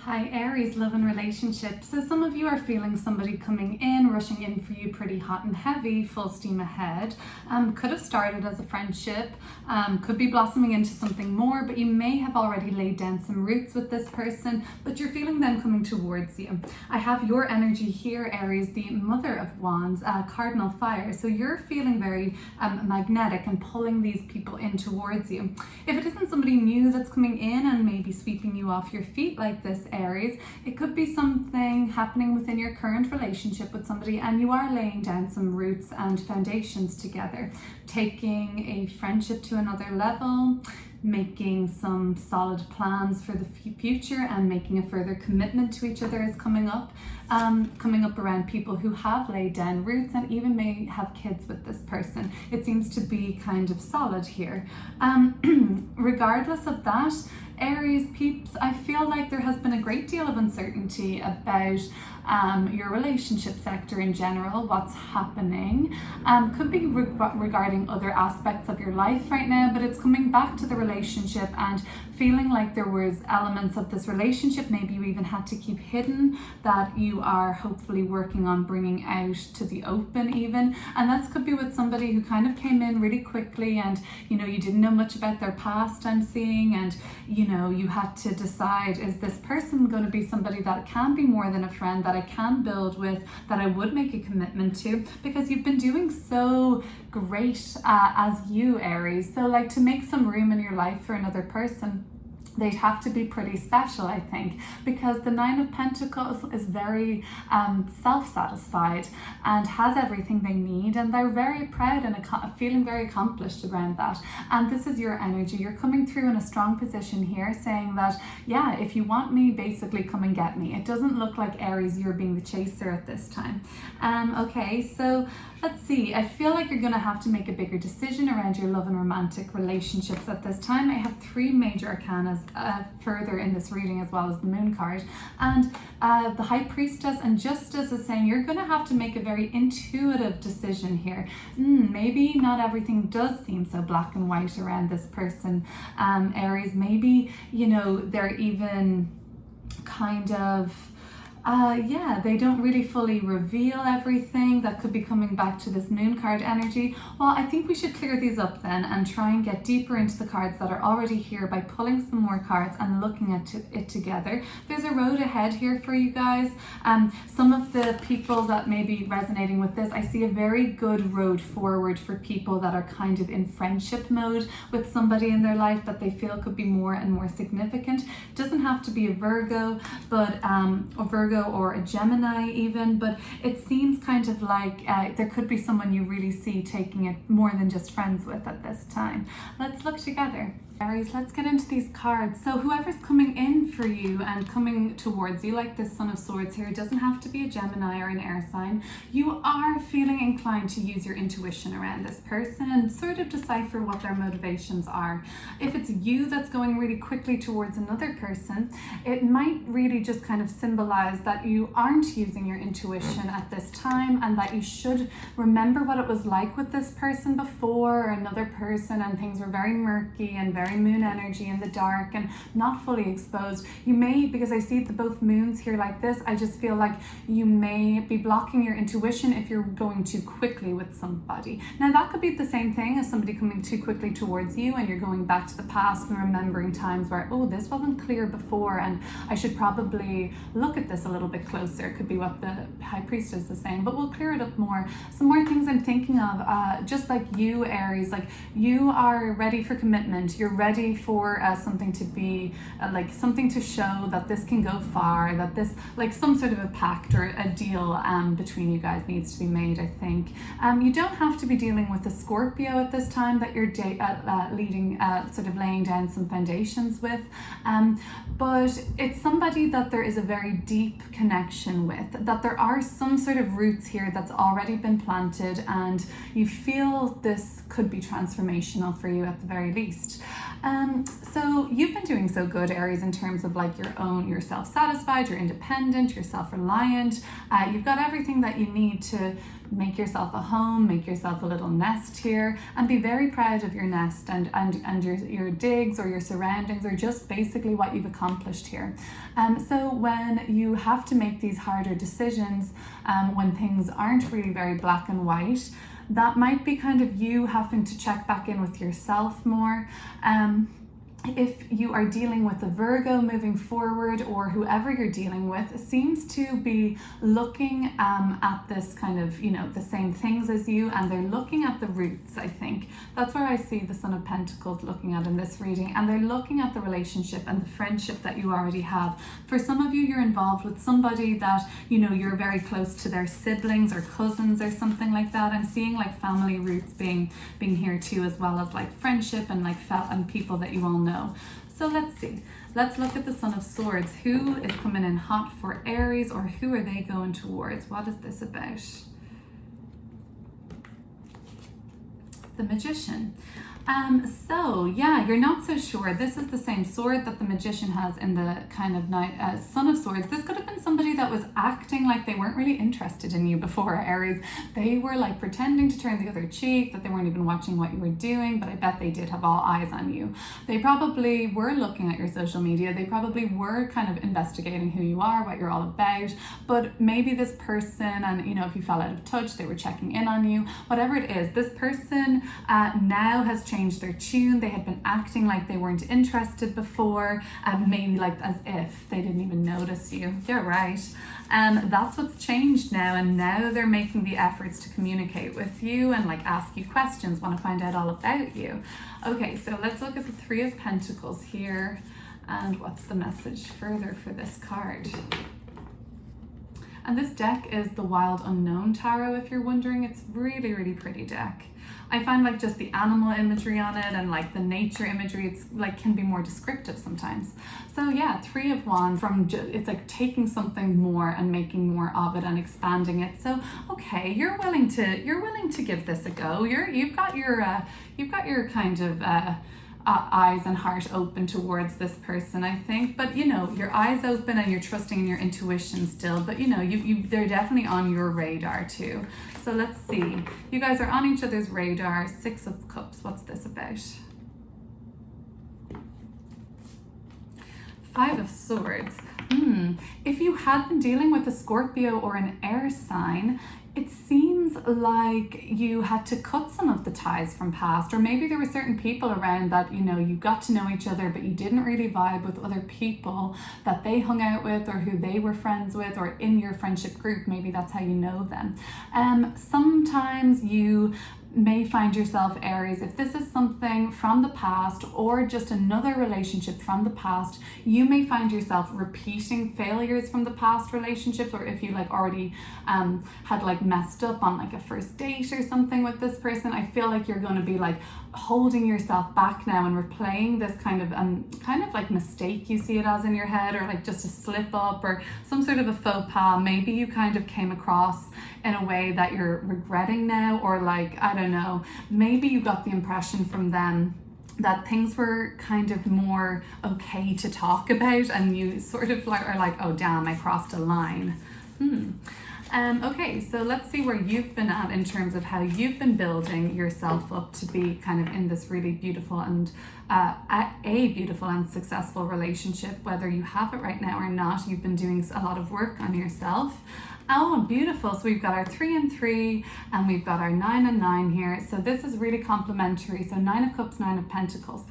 Hi Aries, love and relationships. So some of you are feeling somebody coming in, rushing in for you pretty hot and heavy, full steam ahead. Could have started as a friendship, could be blossoming into something more, but you may have already laid down some roots with this person, but you're feeling them coming towards you. I have your energy here, Aries, the Mother of Wands, Cardinal Fire. So you're feeling very magnetic and pulling these people in towards you. If it isn't somebody new that's coming in and maybe sweeping you off your feet like this, Aries, it could be something happening within your current relationship with somebody and you are laying down some roots and foundations together, taking a friendship to another level, making some solid plans for the future, and making a further commitment to each other is coming up around people who have laid down roots and even may have kids with this person. It seems to be kind of solid here. Regardless of that, Aries peeps, I feel like there has been a great deal of uncertainty about your relationship sector in general, what's happening. Could be regarding other aspects of your life right now, but it's coming back to the relationship and feeling like there was elements of this relationship maybe you even had to keep hidden that you are hopefully working on bringing out to the open even. And that could be with somebody who kind of came in really quickly and you didn't know much about their past, I'm seeing, and you had to decide, is this person going to be somebody that can be more than a friend, that I can build with, that I would make a commitment to, because you've been doing so great as you, Aries. So like, to make some room in your life for another person, they'd have to be pretty special, I think, because the Nine of Pentacles is very self-satisfied and has everything they need, and they're very proud and feeling very accomplished around that. And this is your energy. You're coming through in a strong position here, saying that, yeah, if you want me, basically come and get me. It doesn't look like, Aries, you're being the chaser at this time. Okay, so let's see. I feel like you're going to have to make a bigger decision around your love and romantic relationships at this time. I have three major arcanas further in this reading, as well as the Moon card, and the High Priestess and Justice is saying you're going to have to make a very intuitive decision here. Maybe not everything does seem so black and white around this person, Aries. Maybe they're even kind of they don't really fully reveal everything. That could be coming back to this Moon card energy. Well, I think we should clear these up then and try and get deeper into the cards that are already here by pulling some more cards and looking at it together. There's a road ahead here for you guys. Some of the people that may be resonating with this, I see a very good road forward for people that are kind of in friendship mode with somebody in their life that they feel could be more and more significant. It doesn't have to be a Virgo, but or a Gemini even, but it seems kind of like there could be someone you really see taking it more than just friends with at this time. Let's look together. Aries, let's get into these cards. So whoever's coming in for you and coming towards you, like this Son of Swords here, it doesn't have to be a Gemini or an air sign. You are feeling inclined to use your intuition around this person and sort of decipher what their motivations are. If it's you that's going really quickly towards another person, it might really just kind of symbolize that you aren't using your intuition at this time, and that you should remember what it was like with this person before, or another person, and things were very murky and very moon energy in the dark and not fully exposed. You may, because I see both moons here like this, I just feel like you may be blocking your intuition if you're going too quickly with somebody. Now that could be the same thing as somebody coming too quickly towards you and you're going back to the past and remembering times where, oh, this wasn't clear before and I should probably look at this a little bit closer. It could be what the High Priestess is saying, but we'll clear it up more. Some more things I'm thinking of, just like you, Aries, like you are ready for commitment. You're ready for something to be like something to show that this can go far, that this, like some sort of a pact or a deal between you guys needs to be made, I think. You don't have to be dealing with a Scorpio at this time that you're sort of laying down some foundations with, but it's somebody that there is a very deep connection with, that there are some sort of roots here that's already been planted, and you feel this could be transformational for you at the very least. So you've been doing so good, Aries, in terms of like you're self-satisfied, you're independent, you're self-reliant. You've got everything that you need to make yourself a home, make yourself a little nest here, and be very proud of your nest and your digs or your surroundings, or just basically what you've accomplished here. So when you have to make these harder decisions, when things aren't really very black and white, that might be kind of you having to check back in with yourself more. If you are dealing with a Virgo moving forward, or whoever you're dealing with seems to be looking at this kind of, the same things as you, and they're looking at the roots, I think. That's where I see the Son of Pentacles looking at in this reading, and they're looking at the relationship and the friendship that you already have. For some of you, you're involved with somebody that, you're very close to, their siblings or cousins or something like that. I'm seeing like family roots being here too, as well as like friendship and like and people that you all know. So let's see. Let's look at the Son of Swords. Who is coming in hot for Aries, or who are they going towards? What is this about? The Magician. So yeah, you're not so sure. This is the same sword that the Magician has in the kind of Son of Swords. This could have been somebody that was acting like they weren't really interested in you before, Aries. They were like pretending to turn the other cheek, that they weren't even watching what you were doing, but I bet they did have all eyes on you. They probably were looking at your social media. They probably were kind of investigating who you are, what you're all about, but maybe this person, and if you fell out of touch, they were checking in on you. Whatever it is, this person now has changed their tune. They had been acting like they weren't interested before, maybe like as if they didn't even notice you. You're right. That's what's changed now, and now they're making the efforts to communicate with you and like ask you questions, want to find out all about you. Okay, so let's look at the Three of Pentacles here, and what's the message further for this card. And this deck is the Wild Unknown Tarot, if you're wondering. It's really, really pretty deck. I find like just the animal imagery on it and like the nature imagery, it's like can be more descriptive sometimes. So yeah, Three of Wands, it's like taking something more and making more of it and expanding it. So okay, you're willing to give this a go. You've got your kind of eyes and heart open towards this person, I think. But your eyes open and you're trusting in your intuition still, but they're definitely on your radar too. So let's see. You guys are on each other's radar. Six of Cups. What's this about? Five of Swords. If you had been dealing with a Scorpio or an air sign, it seems like you had to cut some of the ties from past, or maybe there were certain people around that, you got to know each other, but you didn't really vibe with other people that they hung out with or who they were friends with, or in your friendship group. Maybe that's how you know them. Sometimes you may find yourself, Aries, if this is something from the past or just another relationship from the past, you may find yourself repeating failures from the past relationships, or if you like already had like messed up on like a first date or something with this person. I feel like you're going to be like holding yourself back now and replaying this kind of like mistake you see it as in your head, or like just a slip up or some sort of a faux pas. Maybe you kind of came across in a way that you're regretting now, or like, I don't know, maybe you got the impression from them that things were kind of more okay to talk about, and you sort of like are like, oh damn, I crossed a line. Okay, so let's see where you've been at in terms of how you've been building yourself up to be kind of in this really beautiful and beautiful and successful relationship. Whether you have it right now or not, you've been doing a lot of work on yourself. Oh, beautiful. So we've got our 3 and 3, and we've got our 9 and 9 here. So this is really complementary. So 9 of Cups, 9 of Pentacles.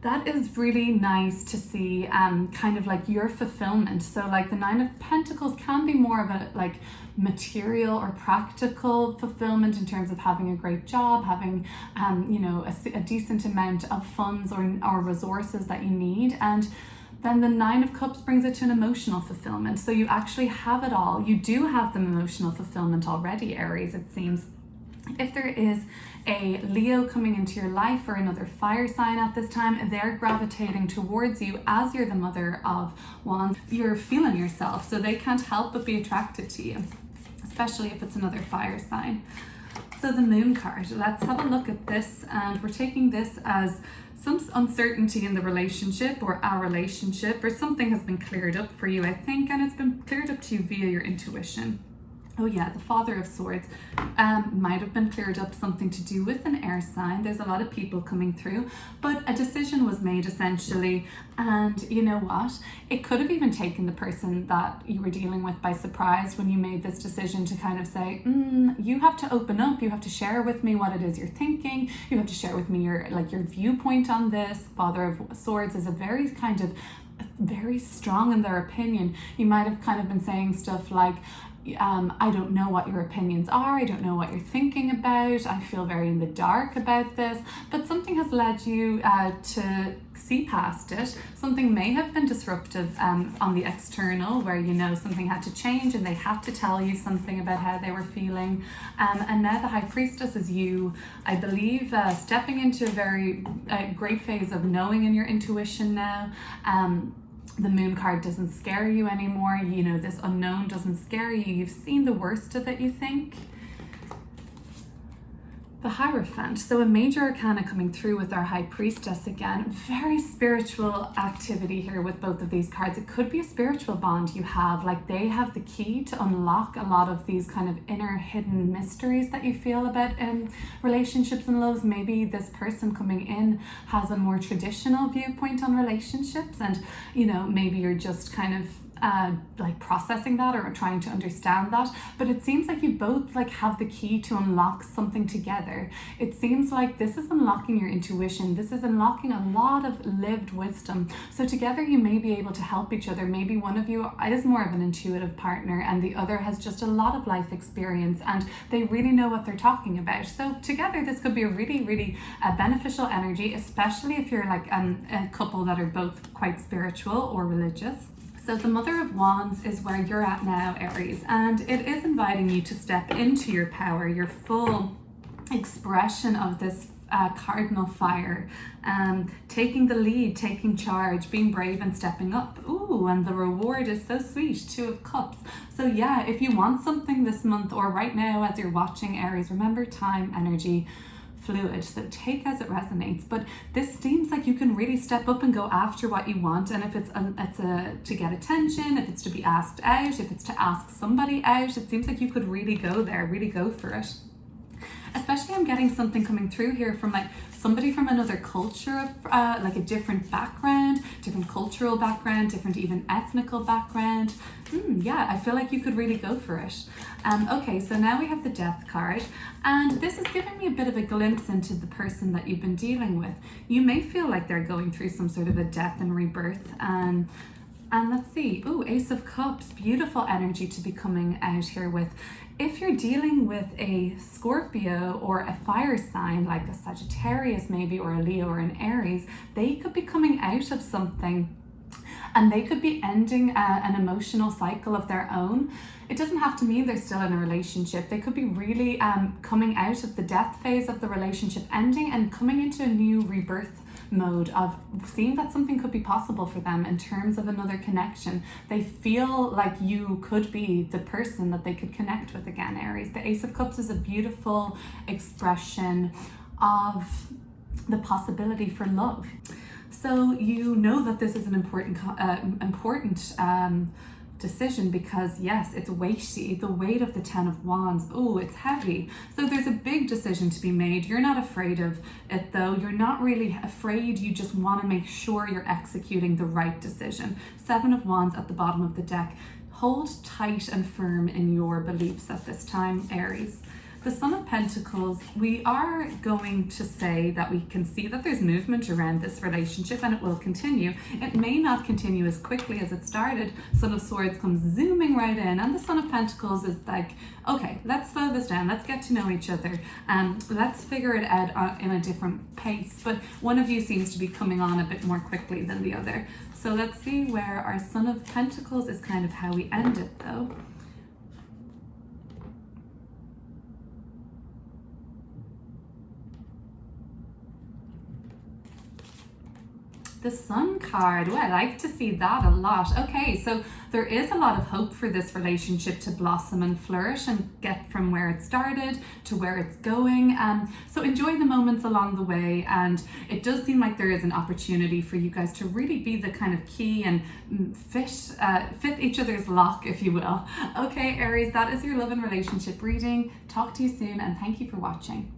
That is really nice to see, kind of like your fulfillment. So like the 9 of Pentacles can be more of a like material or practical fulfillment in terms of having a great job, having a decent amount of funds or resources that you need. And then the 9 of Cups brings it to an emotional fulfillment. So you actually have it all. You do have the emotional fulfillment already, Aries, it seems. If there is a Leo coming into your life or another fire sign at this time, they're gravitating towards you as you're the Mother of Wands. You're feeling yourself, so they can't help but be attracted to you, especially if it's another fire sign. So the Moon card, let's have a look at this, and we're taking this as some uncertainty in the relationship or our relationship, or something has been cleared up for you, I think, and it's been cleared up to you via your intuition. Oh yeah, the Father of Swords might have been cleared up, something to do with an air sign. There's a lot of people coming through, but a decision was made essentially. And you know what? It could have even taken the person that you were dealing with by surprise when you made this decision to kind of say, you have to open up, you have to share with me what it is you're thinking, you have to share with me your viewpoint on this. Father of Swords is a very kind of very strong in their opinion. You might have kind of been saying stuff like, I don't know what your opinions are, I don't know what you're thinking about, I feel very in the dark about this, but something has led you to see past it. Something may have been disruptive on the external, where you know something had to change and they had to tell you something about how they were feeling, and now the High Priestess is you, I believe, stepping into a very great phase of knowing in your intuition now. The Moon card doesn't scare you anymore. You know, this unknown doesn't scare you. You've seen the worst of it, you think. The Hierophant, so a major arcana coming through with our High Priestess again. Very spiritual activity here with both of these cards. It could be a spiritual bond you have, like they have the key to unlock a lot of these kind of inner hidden mysteries that you feel about relationships and loves. Maybe this person coming in has a more traditional viewpoint on relationships, and you know, maybe you're just kind of like processing that or trying to understand that, but it seems like you both like have the key to unlock something together. It seems like this is unlocking your intuition, this is unlocking a lot of lived wisdom, so together you may be able to help each other. Maybe one of you is more of an intuitive partner and the other has just a lot of life experience and they really know what they're talking about, so together this could be a really beneficial energy, especially if you're like a couple that are both quite spiritual or religious. So the Mother of Wands is where you're at now, Aries, and it is inviting you to step into your power, your full expression of this cardinal fire, taking the lead, taking charge, being brave and stepping up. Ooh, and the reward is so sweet, 2 of Cups. So yeah, if you want something this month or right now as you're watching, Aries, remember time, energy, fluid, so take as it resonates, but this seems like you can really step up and go after what you want. And if it's to get attention, if it's to be asked out, if it's to ask somebody out, it seems like you could really go there, really go for it. Especially I'm getting something coming through here from like somebody from another culture, like a different background, different cultural background, different even ethnical background. Yeah, I feel like you could really go for it. Okay, so now we have the Death card, and this is giving me a bit of a glimpse into the person that you've been dealing with. You may feel like they're going through some sort of a death and rebirth, and let's see, ooh, Ace of Cups, beautiful energy to be coming out here with. If you're dealing with a Scorpio or a fire sign, like a Sagittarius maybe, or a Leo or an Aries, they could be coming out of something and they could be ending an emotional cycle of their own. It doesn't have to mean they're still in a relationship. They could be really coming out of the death phase of the relationship ending and coming into a new rebirth mode of seeing that something could be possible for them in terms of another connection. They feel like you could be the person that they could connect with again, Aries. The Ace of Cups is a beautiful expression of the possibility for love. So you know that this is an important decision, because yes, it's weighty, the weight of the 10 of Wands. Oh, it's heavy. So there's a big decision to be made. You're not afraid of it though. You're not really afraid. You just want to make sure you're executing the right decision. 7 of Wands at the bottom of the deck. Hold tight and firm in your beliefs at this time, Aries. The Son of Pentacles, we are going to say that we can see that there's movement around this relationship and it will continue. It may not continue as quickly as it started. Son of Swords comes zooming right in, and the Son of Pentacles is like, okay, let's slow this down, let's get to know each other, let's figure it out in a different pace. But one of you seems to be coming on a bit more quickly than the other. So let's see where our Son of Pentacles is kind of how we end it though. the Sun card. Oh, I like to see that a lot. Okay, so there is a lot of hope for this relationship to blossom and flourish and get from where it started to where it's going. So enjoy the moments along the way, and it does seem like there is an opportunity for you guys to really be the kind of key and fit each other's lock, if you will. Okay, Aries, that is your love and relationship reading. Talk to you soon, and thank you for watching.